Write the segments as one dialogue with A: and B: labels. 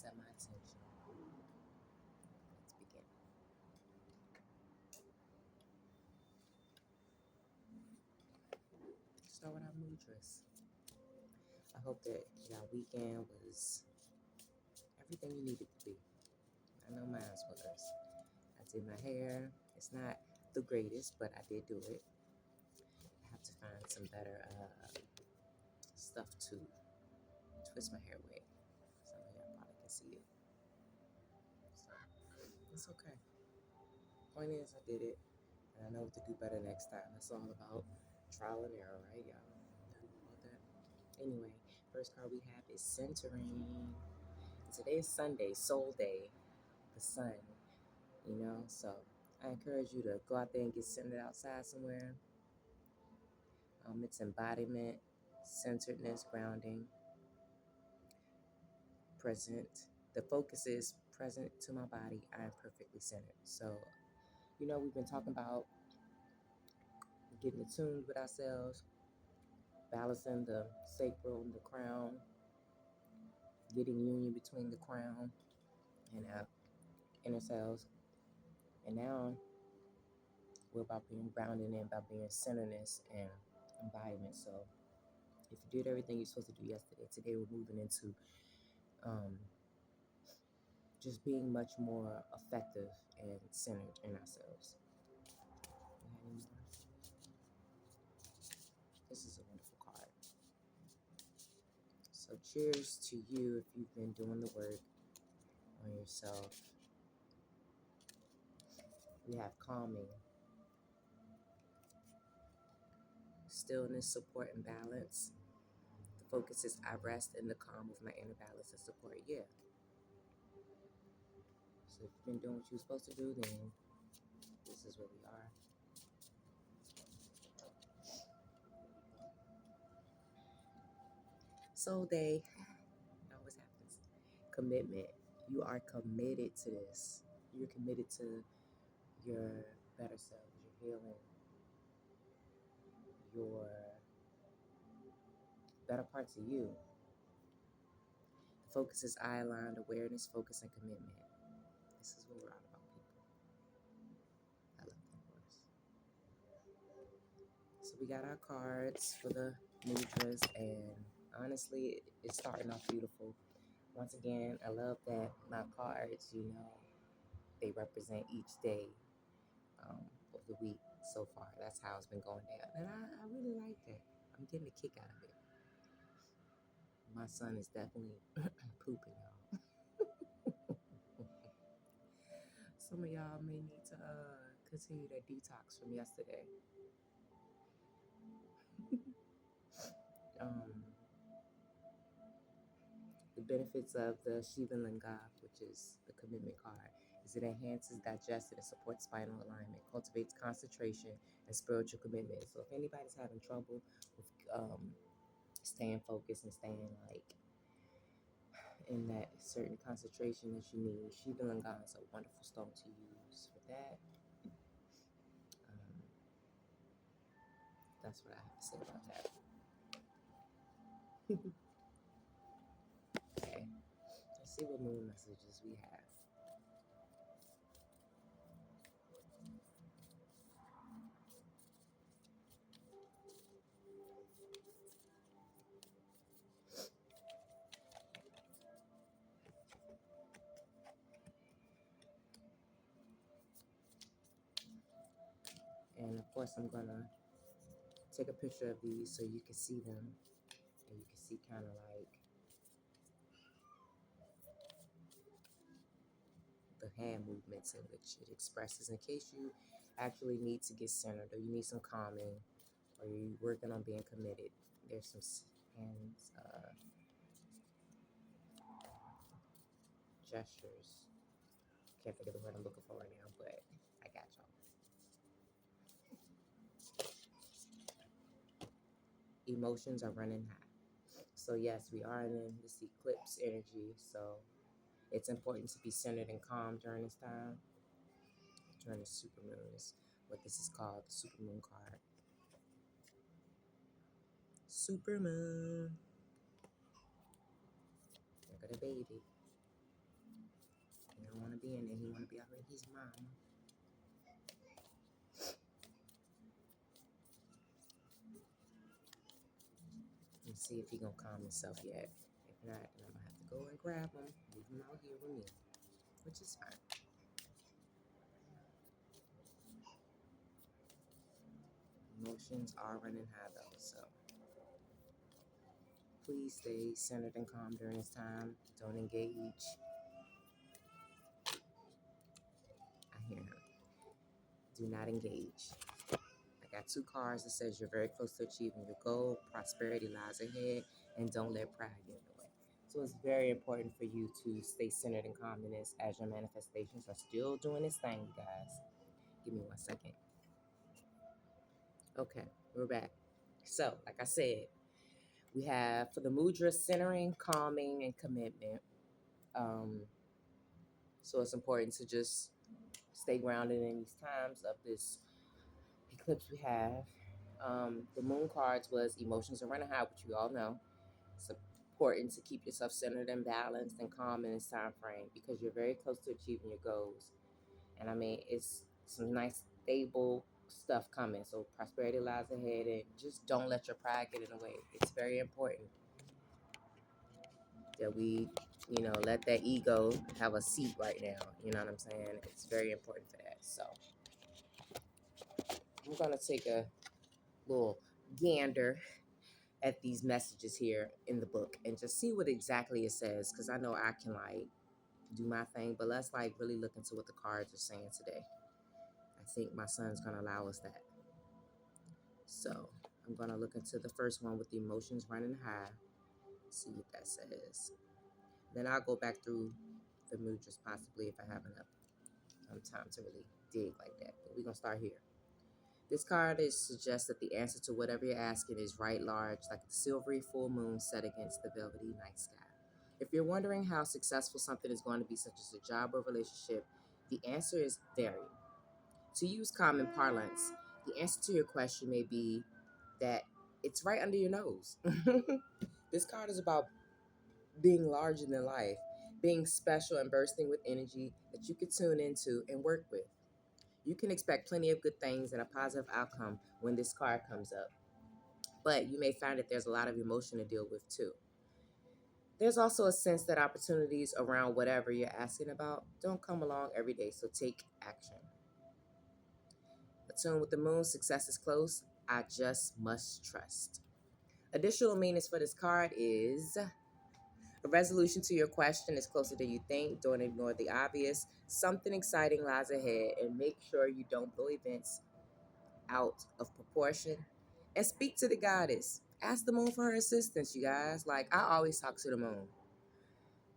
A: set my attention. Let's begin. Start with our mudras. I hope that your weekend was everything you needed to be. I know mine was. I did my hair. It's not the greatest, but I did do it. I have to find some better stuff to twist my hair with. Some of y'all probably can see it. So it's okay. Point is, I did it, and I know what to do better next time. That's all about trial and error, right, y'all? Y'all know about that. Anyway, first card we have is centering. Today is Sunday, Soul Day, the sun. So I encourage you to go out there and get centered outside somewhere. It's embodiment, centeredness, grounding, present. The focus is present to my body. I am perfectly centered. So, we've been talking about getting attuned with ourselves, balancing the sacral and the crown, getting union between the crown and our inner selves. And now we're about being grounded and about being centeredness and embodiment. So if you did everything you're supposed to do yesterday, today we're moving into just being much more effective and centered in ourselves. This is a wonderful card. So cheers to you if you've been doing the work on yourself. We have calming, stillness, support, and balance. The focus is I rest in the calm of my inner balance and support. Yeah. So if you've been doing what you're supposed to do, then this is where we are. Soul Day. It always happens. Commitment. You are committed to this. You're committed to your better self, your healing, your better parts of you. The focus is I aligned, awareness, focus, and commitment. This is what we're all about, people. I love that for us. So we got our cards for the mudras, and honestly, it's starting off beautiful. Once again, I love that my cards, they represent each day of the week so far. That's how it's been going down. And I really like that. I'm getting a kick out of it. My son is definitely pooping, y'all. Some of y'all may need to continue that detox from yesterday. The benefits of the Shiva Linga, which is the commitment card, is it enhances digestion and supports spinal alignment, cultivates concentration and spiritual commitment. So if anybody's having trouble with staying focused and staying in that certain concentration that you need, Shiva Linga is a wonderful stone to use for that. That's what I have to say about that. Okay, let's see what moon messages we have. And of course, I'm gonna take a picture of these so you can see them, and you can see kind of the hand movements in which it expresses. In case you actually need to get centered, or you need some calming, or you're working on being committed, there's some hands gestures. Can't think of the word I'm looking for right now, but I got y'all. Emotions are running high. So yes, we are in this eclipse energy. So it's important to be centered and calm during this time. During the supermoon is what this is called, the supermoon card. Supermoon. Look at the baby. don't want to be in there. He want to be out with his mama. Let's see if he gonna calm himself yet. If not, then I'm gonna have to go and grab him, leave him out here with me, which is fine. Emotions are running high though, so please stay centered and calm during this time. Don't engage. I hear him. Do not engage. I got two cards that says you're very close to achieving your goal. Prosperity lies ahead, and don't let pride get in the way. So it's very important for you to stay centered and calm in this as your manifestations are still doing this thing, you guys. Give me 1 second. Okay, we're back. So, like I said, we have for the mudra centering, calming, and commitment. So it's important to just stay grounded in these times of this eclipse we have. The moon cards was emotions are running high, which we all know. It's important to keep yourself centered and balanced and calm in this time frame because you're very close to achieving your goals. And I mean, it's some nice, stable stuff coming. So prosperity lies ahead, and just don't let your pride get in the way. It's very important that we, let that ego have a seat right now. You know what I'm saying? It's very important for that. So I'm gonna take a little gander at these messages here in the book and just see what exactly it says, because I know I can like do my thing, but let's like really look into what the cards are saying today. I think my son's gonna allow us that. So I'm gonna look into the first one with the emotions running high, see what that says. Then I'll go back through the mudras possibly if I have enough time to really dig like that. But we're gonna start here. This card suggests that the answer to whatever you're asking is right large, like a silvery full moon set against the velvety night sky. If you're wondering how successful something is going to be, such as a job or relationship, the answer is very. To use common parlance, the answer to your question may be that it's right under your nose. This card is about being larger than life, being special and bursting with energy that you can tune into and work with. You can expect plenty of good things and a positive outcome when this card comes up, but you may find that there's a lot of emotion to deal with too. There's also a sense that opportunities around whatever you're asking about don't come along every day, so take action. Attune with the moon, success is close. I just must trust. Additional meanings for this card is a resolution to your question is closer than you think. Don't ignore the obvious. Something exciting lies ahead, and make sure you don't blow events out of proportion. And speak to the goddess. Ask the moon for her assistance, you guys. Like, I always talk to the moon.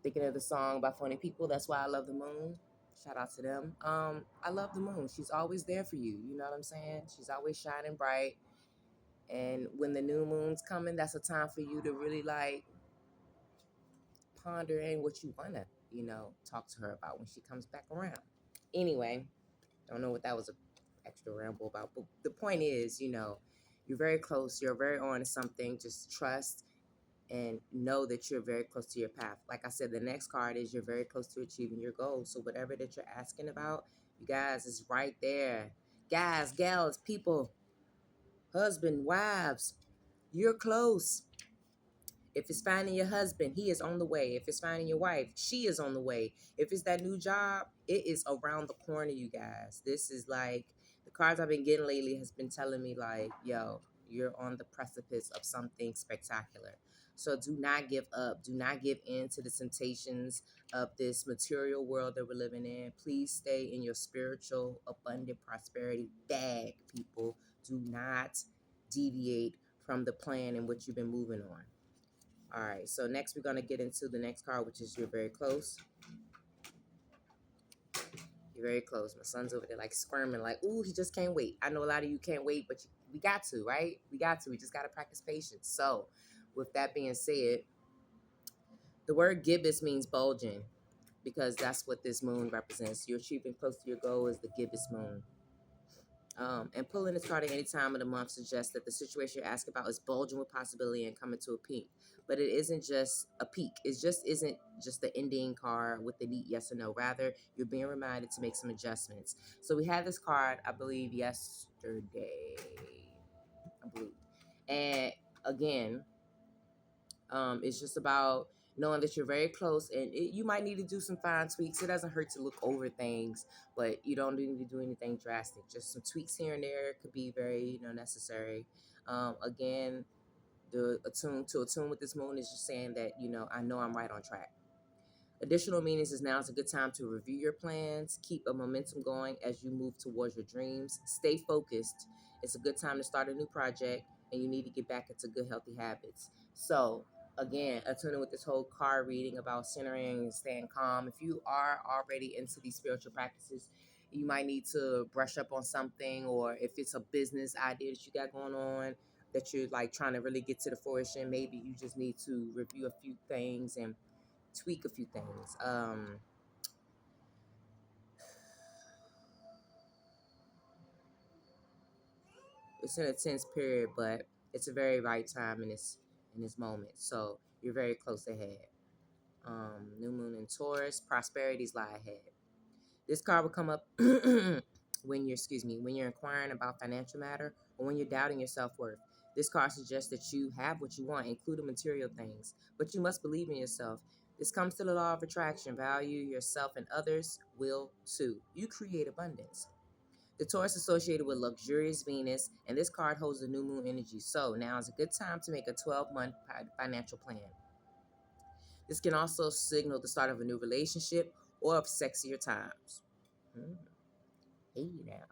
A: Thinking of the song by Funny People, That's Why I Love the Moon. Shout out to them. I love the moon. She's always there for you. You know what I'm saying? She's always shining bright. And when the new moon's coming, that's a time for you to really like ponder in what you want to, talk to her about when she comes back around. Anyway, I don't know what that was an extra ramble about, but the point is, you're very close, you're very on to something. Just trust and know that you're very close to your path. Like I said, the next card is you're very close to achieving your goals. So whatever that you're asking about, you guys, is right there. Guys, gals, people, husband, wives, you're close. If it's finding your husband, he is on the way. If it's finding your wife, she is on the way. If it's that new job, it is around the corner, you guys. This is like the cards I've been getting lately has been telling me like, yo, you're on the precipice of something spectacular. So do not give up. Do not give in to the temptations of this material world that we're living in. Please stay in your spiritual, abundant prosperity bag, people. Do not deviate from the plan in which you've been moving on. All right, so next we're going to get into the next card, which is you're very close. You're very close. My son's over there like squirming like, ooh, he just can't wait. I know a lot of you can't wait, but we got to, right? We got to. We just got to practice patience. So with that being said, the word gibbous means bulging because that's what this moon represents. You're achieving close to your goal is the gibbous moon. And pulling this card at any time of the month suggests that the situation you're asking about is bulging with possibility and coming to a peak. But it isn't just a peak. It just isn't just the ending card with the neat yes or no. Rather, you're being reminded to make some adjustments. So we had this card, I believe, yesterday. I believe. And again, it's just about knowing that you're very close, and you might need to do some fine tweaks. It doesn't hurt to look over things, but you don't need to do anything drastic. Just some tweaks here and there could be very, necessary. Again, the attune with this moon is just saying that, I know I'm right on track. Additional meanings is now is a good time to review your plans, keep a momentum going as you move towards your dreams. Stay focused. It's a good time to start a new project, and you need to get back into good, healthy habits. So, again, attuning with this whole card reading about centering and staying calm. If you are already into these spiritual practices, you might need to brush up on something, or if it's a business idea that you got going on that you're like trying to really get to the fruition, maybe you just need to review a few things and tweak a few things. It's an intense period, but it's a very right time in this moment. So you're very close ahead. New moon in Taurus, prosperities lie ahead. This card will come up when you're inquiring about financial matter or when you're doubting your self-worth. This card suggests that you have what you want, including material things, but you must believe in yourself. This comes to the law of attraction. Value yourself and others will too. You create abundance. The Taurus associated with luxurious Venus, and this card holds the new moon energy. So now is a good time to make a 12-month financial plan. This can also signal the start of a new relationship or of sexier times. Hmm. Hey now,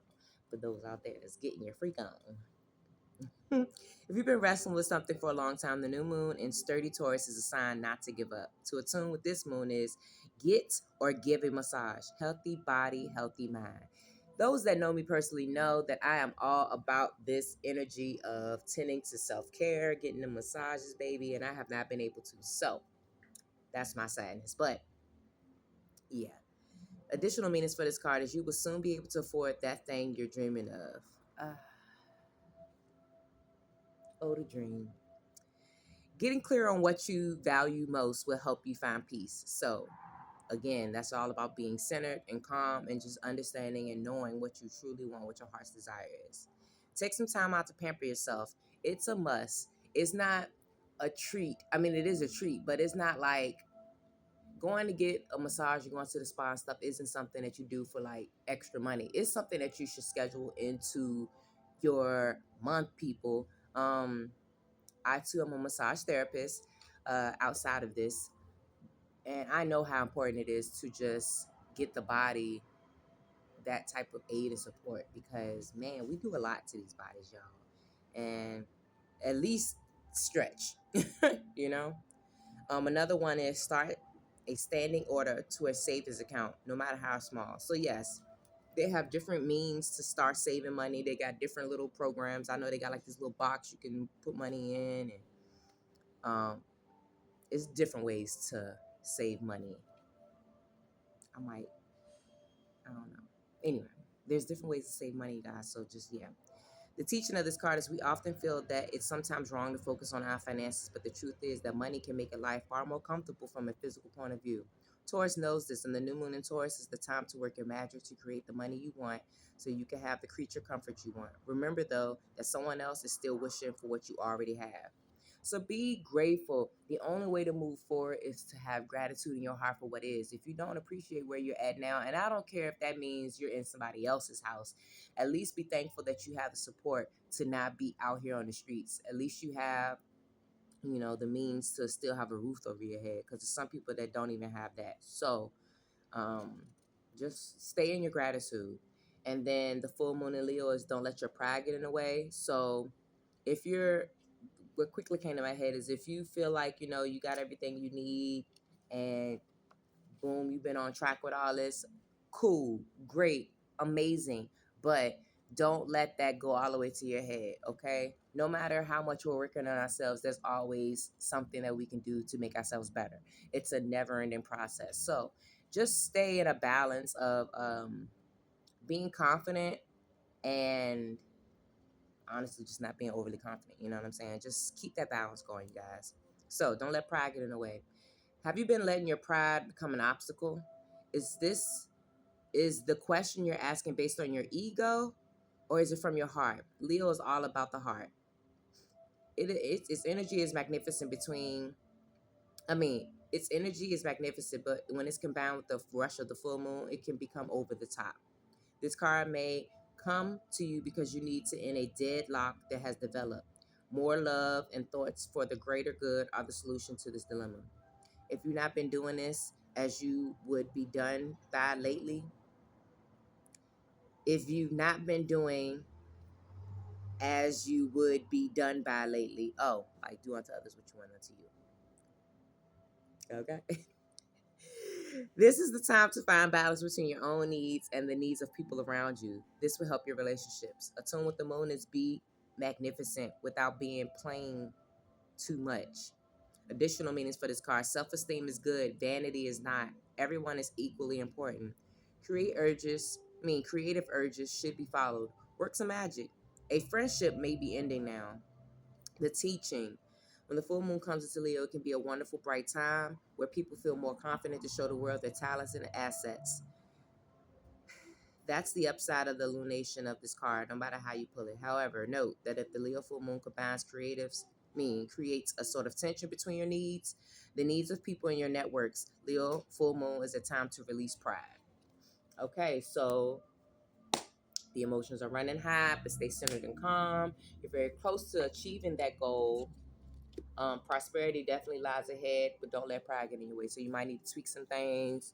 A: for those out there that's getting your freak on. If you've been wrestling with something for a long time, the new moon in sturdy Taurus is a sign not to give up. To attune with this moon is get or give a massage. Healthy body, healthy mind. Those that know me personally know that I am all about this energy of tending to self-care, getting the massages, baby, and I have not been able to. So that's my sadness. But yeah. Additional meanings for this card is you will soon be able to afford that thing you're dreaming of. Oh, the dream. Getting clear on what you value most will help you find peace. So, again, that's all about being centered and calm and just understanding and knowing what you truly want, what your heart's desire is. Take some time out to pamper yourself. It's a must. It's not a treat. I mean, it is a treat, but it's not like going to get a massage, you're going to the spa and stuff isn't something that you do for like extra money. It's something that you should schedule into your month, people. I too am a massage therapist outside of this, and I know how important it is to just get the body that type of aid and support because, man, we do a lot to these bodies, y'all. And at least stretch, you know? Another one is start a standing order to a savings account, no matter how small. So, yes, they have different means to start saving money. They got different little programs. I know they got like this little box you can put money in, and um, it's different ways to save money. I don't know. Anyway, there's different ways to save money, guys. So just, yeah. The teaching of this card is we often feel that it's sometimes wrong to focus on our finances, but the truth is that money can make a life far more comfortable from a physical point of view. Taurus knows this, and the new moon in Taurus is the time to work your magic to create the money you want so you can have the creature comfort you want. Remember, though, that someone else is still wishing for what you already have. So be grateful. The only way to move forward is to have gratitude in your heart for what is. If you don't appreciate where you're at now, and I don't care if that means you're in somebody else's house, at least be thankful that you have the support to not be out here on the streets. At least you have, the means to still have a roof over your head because there's some people that don't even have that. So um, just stay in your gratitude. And then the full moon in Leo is don't let your pride get in the way. So if you're what quickly came to my head is if you feel like you got everything you need and boom, you've been on track with all this, cool, great, amazing, but don't let that go all the way to your head. Okay, no matter how much we're working on ourselves, there's always something that we can do to make ourselves better. It's a never ending process. So just stay in a balance of being confident and honestly just not being overly confident. You know what I'm saying? Just keep that balance going, you guys. So don't let pride get in the way. Have you been letting your pride become an obstacle? Is the question you're asking based on your ego, or is it from your heart? Leo is all about the heart. Its energy is magnificent its energy is magnificent, but when it's combined with the rush of the full moon, it can become over the top. This card may come to you because you need to end a deadlock that has developed. More love and thoughts for the greater good are the solution to this dilemma. If you've not been doing this as you would be done by lately, if you've not been doing as you would be done by lately, oh, like do unto others what you want unto you. Okay. This is the time to find balance between your own needs and the needs of people around you. This will help your relationships. Attune with the moon is be magnificent without being plain too much. Additional meanings for this card: self-esteem is good, vanity is not. Everyone is equally important. Creative urges should be followed. Work some magic. A friendship may be ending now. The teaching. When the full moon comes into Leo, it can be a wonderful, bright time where people feel more confident to show the world their talents and assets. That's the upside of the lunation of this card, no matter how you pull it. However, note that if the Leo full moon creates a sort of tension between your needs, the needs of people in your networks, Leo full moon is a time to release pride. Okay, so the emotions are running high, but stay centered and calm. You're very close to achieving that goal. Prosperity definitely lies ahead, but don't let pride get in your way. So you might need to tweak some things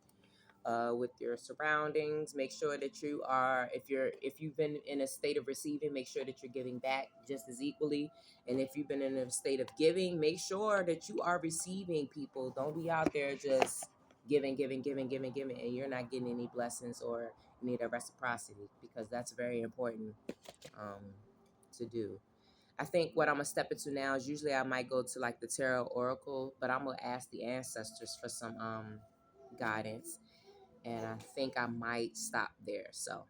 A: with your surroundings. Make sure that if you've been in a state of receiving, make sure that you're giving back just as equally. And if you've been in a state of giving, make sure that you are receiving, people. Don't be out there just giving, and you're not getting any blessings or you need a reciprocity, because that's very important um, to do. I think what I'm gonna step into now is usually I might go to like the tarot oracle, but I'm gonna ask the ancestors for some guidance, and I think I might stop there. So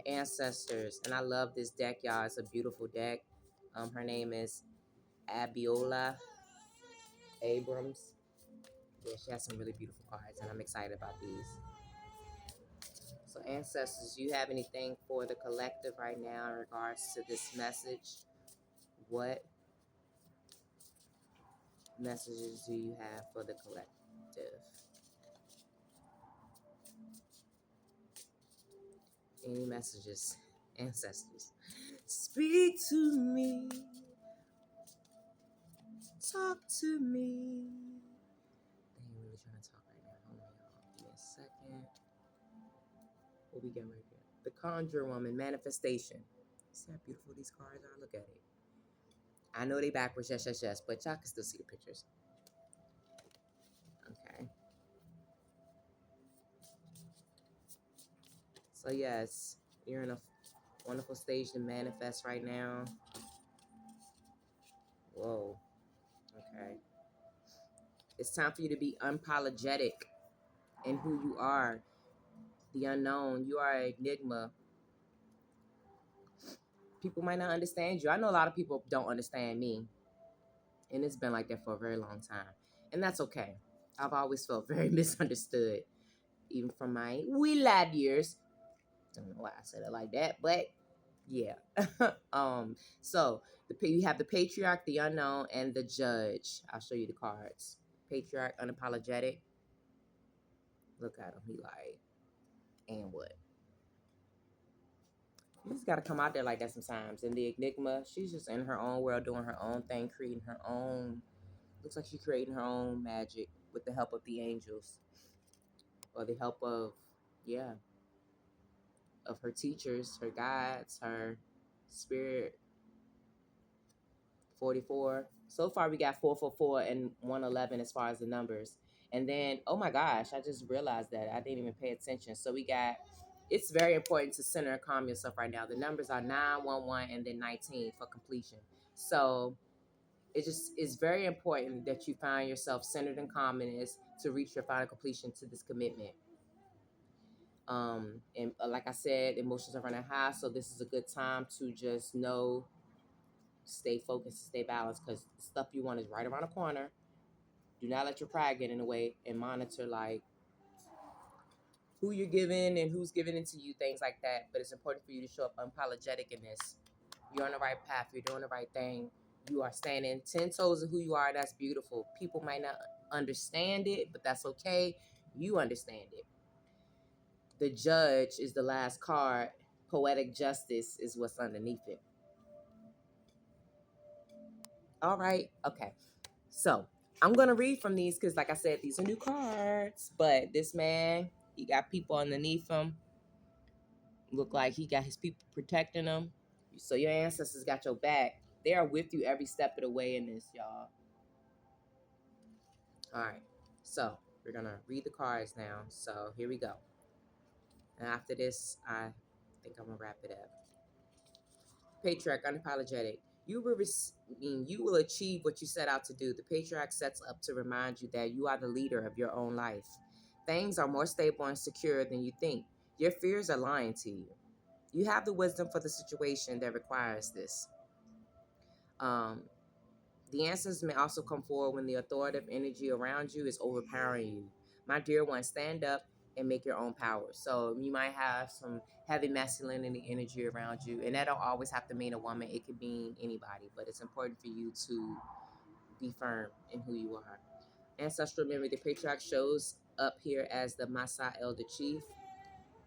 A: ancestors, and I love this deck, y'all. It's a beautiful deck. Her name is Abiola Abrams. Yeah, she has some really beautiful cards, and I'm excited about these. So ancestors, do you have anything for the collective right now in regards to this message? What messages do you have for the collective? Any messages, ancestors? Speak to me. Talk to me. They ain't really trying to talk right now. Hold on, y'all. Give me a second. What we got right here? The Conjure Woman, Manifestation. See how beautiful these cards are? Look at it. I know they backwards, yes, but y'all can still see the pictures. Okay. So yes, you're in a wonderful stage to manifest right now. Whoa. Okay. It's time for you to be unapologetic in who you are. The unknown. You are an enigma. People might not understand you. I know a lot of people don't understand me. And it's been like that for a very long time. And that's okay. I've always felt very misunderstood, even from my wee lad years. I don't know why I said it like that, but yeah. So you have the patriarch, the unknown, and the judge. I'll show you the cards. Patriarch, unapologetic. Look at him. He like, and what? You just gotta come out there like that sometimes. And the enigma, she's just in her own world, doing her own thing, creating her own. Looks like she's creating her own magic with the help of the angels, or the help of, yeah, of her teachers, her guides, her spirit. 44. So far, we got 444 and 111 as far as the numbers. And then, oh my gosh, I just realized that I didn't even pay attention. So we got, it's very important to center and calm yourself right now. The numbers are 911 and then 19 for completion. So it just is very important that you find yourself centered and calm in this to reach your final completion to this commitment. And like I said, emotions are running high, so this is a good time to just know, stay focused, stay balanced, because the stuff you want is right around the corner. Do not let your pride get in the way, and monitor like who you're giving and who's giving it to you, things like that. But it's important for you to show up unapologetic in this. You're on the right path. You're doing the right thing. You are standing 10 toes of who you are. That's beautiful. People might not understand it, but that's okay. You understand it. The Judge is the last card. Poetic justice is what's underneath it. All right. Okay. So I'm going to read from these because, like I said, these are new cards. But this man, he got people underneath him. Look like he got his people protecting him. So your ancestors got your back. They are with you every step of the way in this, y'all. All right. So we're going to read the cards now. So here we go. And after this, I think I'm going to wrap it up. Patriarch, unapologetic. You will achieve what you set out to do. The patriarch sets up to remind you that you are the leader of your own life. Things are more stable and secure than you think. Your fears are lying to you. You have the wisdom for the situation that requires this. Um, the answers may also come forward when the authoritative energy around you is overpowering you. My dear one, stand up and make your own power. So you might have some heavy masculinity energy around you, and that don't always have to mean a woman. It could mean anybody, but it's important for you to be firm in who you are. Ancestral memory, the patriarch shows up here as the Masa Elder Chief.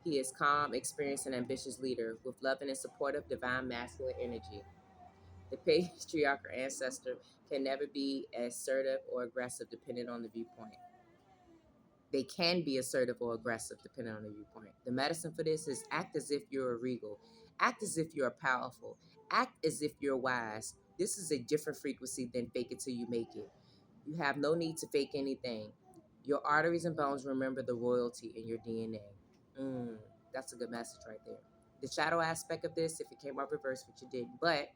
A: He is calm, experienced, and ambitious leader with loving and supportive divine masculine energy. The patriarch or ancestor can never be assertive or aggressive depending on the viewpoint. They can be assertive or aggressive depending on the viewpoint. The medicine for this is act as if you're a regal, act as if you're powerful, act as if you're wise. This is a different frequency than fake it till you make it. You have no need to fake anything. Your arteries and bones remember the royalty in your DNA. That's a good message right there. The shadow aspect of this, if it came out reverse, which it didn't, but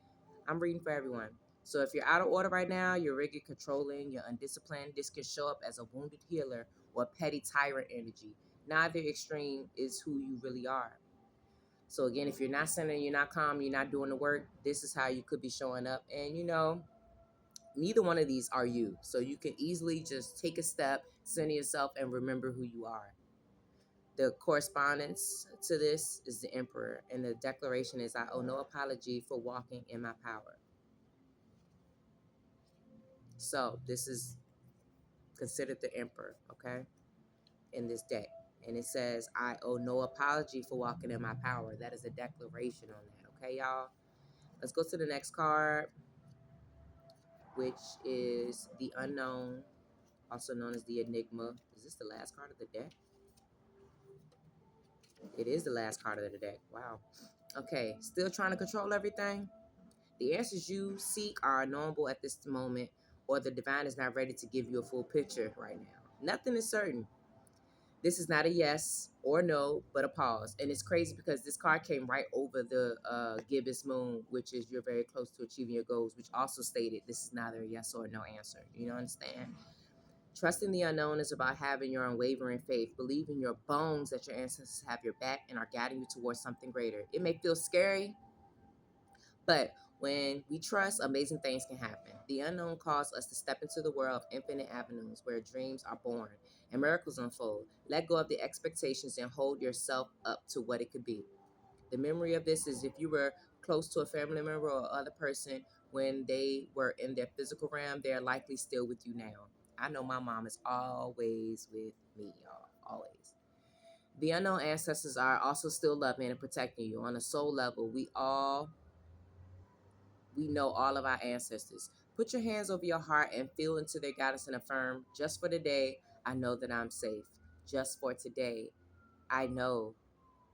A: I'm reading for everyone. So if you're out of order right now, you're rigid, controlling, you're undisciplined, this can show up as a wounded healer or petty tyrant energy. Neither extreme is who you really are. So again, if you're not centered, you're not calm, you're not doing the work, this is how you could be showing up. And neither one of these are you. So you can easily just take a step, center yourself, and remember who you are. The correspondence to this is the Emperor, and the declaration is, I owe no apology for walking in my power. So this is considered the Emperor, okay, in this deck. And it says, I owe no apology for walking in my power. That is a declaration on that, okay, y'all? Let's go to the next card, which is the Unknown, also known as the Enigma. Is this the last card of the deck? It is the last card of the deck. Wow. Okay, still trying to control everything? The answers you seek are unknowable at this moment, or the divine is not ready to give you a full picture right now. Nothing is certain. This is not a yes or no, but a pause. And it's crazy because this card came right over the gibbous moon, which is you're very close to achieving your goals, which also stated this is neither a yes or no answer. You understand? Trusting the unknown is about having your unwavering faith, believing your bones that your ancestors have your back and are guiding you towards something greater. It may feel scary, but when we trust, amazing things can happen. The unknown calls us to step into the world of infinite avenues where dreams are born and miracles unfold. Let go of the expectations and hold yourself up to what it could be. The memory of this is if you were close to a family member or other person when they were in their physical realm, they're likely still with you now. I know my mom is always with me, y'all. Always. The unknown ancestors are also still loving and protecting you. On a soul level, we know all of our ancestors. Put your hands over your heart and feel into their guidance and affirm, just for today, I know that I'm safe. Just for today, I know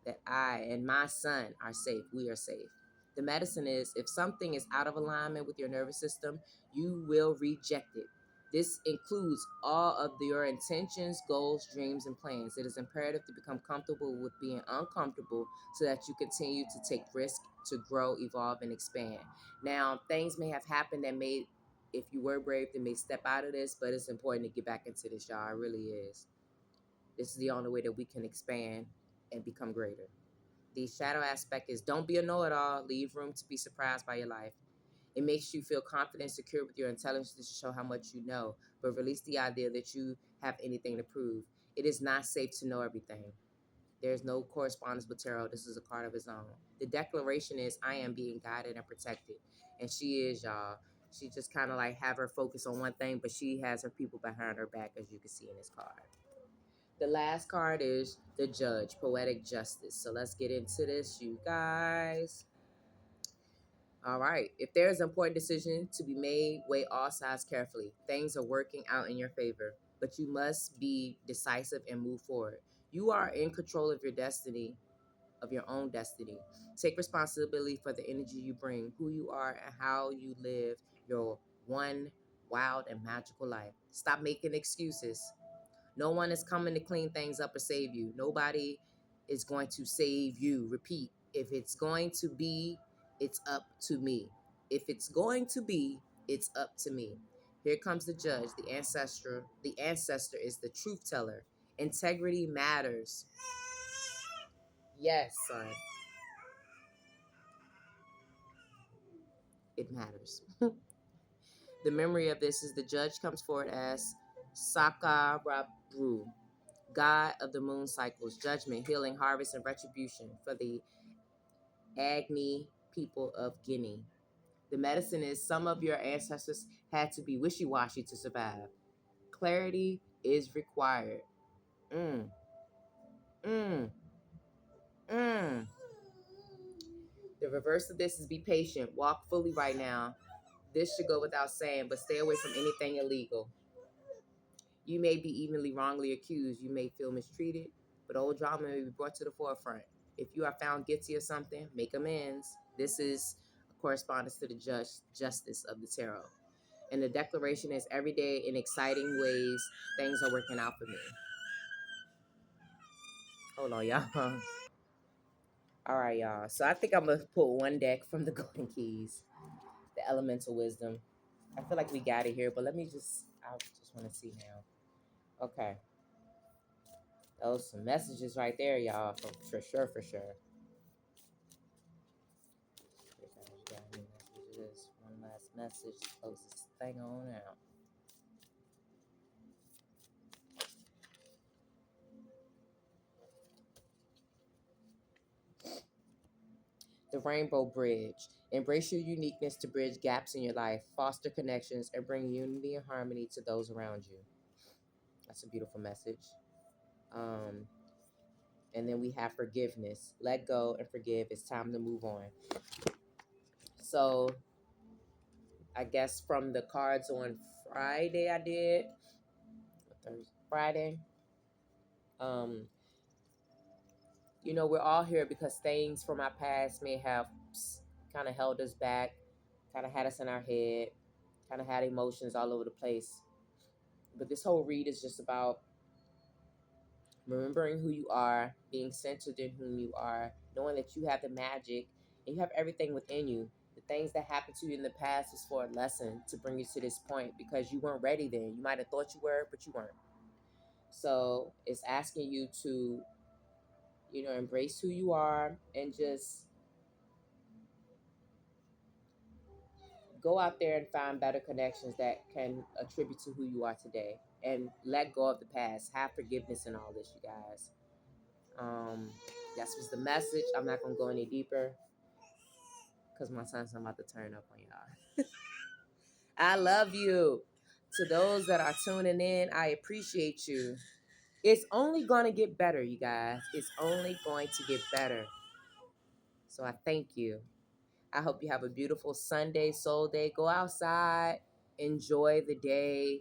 A: that I and my son are safe. We are safe. The medicine is if something is out of alignment with your nervous system, you will reject it. This includes all of your intentions, goals, dreams, and plans. It is imperative to become comfortable with being uncomfortable so that you continue to take risk, to grow, evolve, and expand. Now, things may have happened that made, if you were brave, they may step out of this, but it's important to get back into this, y'all. It really is. This is the only way that we can expand. and become greater. The shadow aspect is don't be a know-it-all. Leave room to be surprised by your life. It makes you feel confident, secure with your intelligence to show how much you know, but release the idea that you have anything to prove. It is not safe to know everything. There's no correspondence with tarot. This is a card of its own. The declaration is, I am being guided and protected. And she is, y'all. She just kind of like have her focus on one thing, but she has her people behind her back, as you can see in this card. The last card is the Judge, Poetic Justice. So let's get into this, you guys. All right. If there is an important decision to be made, weigh all sides carefully. Things are working out in your favor, but you must be decisive and move forward. You are in control of your destiny, of your own destiny. Take responsibility for the energy you bring, who you are, and how you live your one wild and magical life. Stop making excuses. No one is coming to clean things up or save you. Nobody is going to save you. Repeat. If it's going to be, it's up to me. If it's going to be, it's up to me. Here comes the judge, the ancestor. The ancestor is the truth teller. Integrity matters. Yes, son. It matters. The memory of this is the judge comes forward as Sakarabru, God of the moon cycles, judgment, healing, harvest, and retribution for the Agni people of Guinea. The medicine is some of your ancestors had to be wishy-washy to survive. Clarity is required. Mm, mm, mm. The reverse of this is be patient. Walk fully right now. This should go without saying, but stay away from anything illegal. You may be evenly wrongly accused. You may feel mistreated, but old drama may be brought to the forefront. If you are found guilty of something, make amends. This is a correspondence to the justice of the tarot. And the declaration is every day in exciting ways, things are working out for me. Hold on, y'all. All right, y'all. So I think I'm going to pull one deck from the Golden Keys, the Elemental Wisdom. I feel like we got it here, but I just want to see now. Okay. Those some messages right there, y'all. For sure, for sure. Got any messages? One last message. Close this thing on out. The Rainbow Bridge. Embrace your uniqueness to bridge gaps in your life, foster connections, and bring unity and harmony to those around you. That's a beautiful message. And then we have forgiveness. Let go and forgive. It's time to move on. So I guess from the cards on Friday I did, Friday, you know, we're all here because things from our past may have kind of held us back, kind of had us in our head, kind of had emotions all over the place. But this whole read is just about remembering who you are, being centered in whom you are, knowing that you have the magic and you have everything within you. The things that happened to you in the past is for a lesson to bring you to this point because you weren't ready then. You might have thought you were, but you weren't. So it's asking you to, you know, embrace who you are and just go out there and find better connections that can attribute to who you are today and let go of the past. Have forgiveness in all this, you guys. That was the message. I'm not going to go any deeper because my son's about to turn up on y'all. I love you. To those that are tuning in, I appreciate you. It's only going to get better, you guys. It's only going to get better. So I thank you. I hope you have a beautiful Sunday, soul day. Go outside, enjoy the day,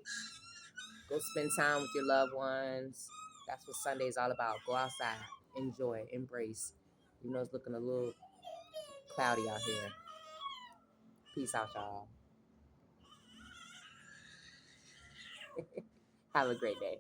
A: go spend time with your loved ones. That's what Sunday is all about. Go outside, enjoy, embrace. You know, it's looking a little cloudy out here. Peace out, y'all. Have a great day.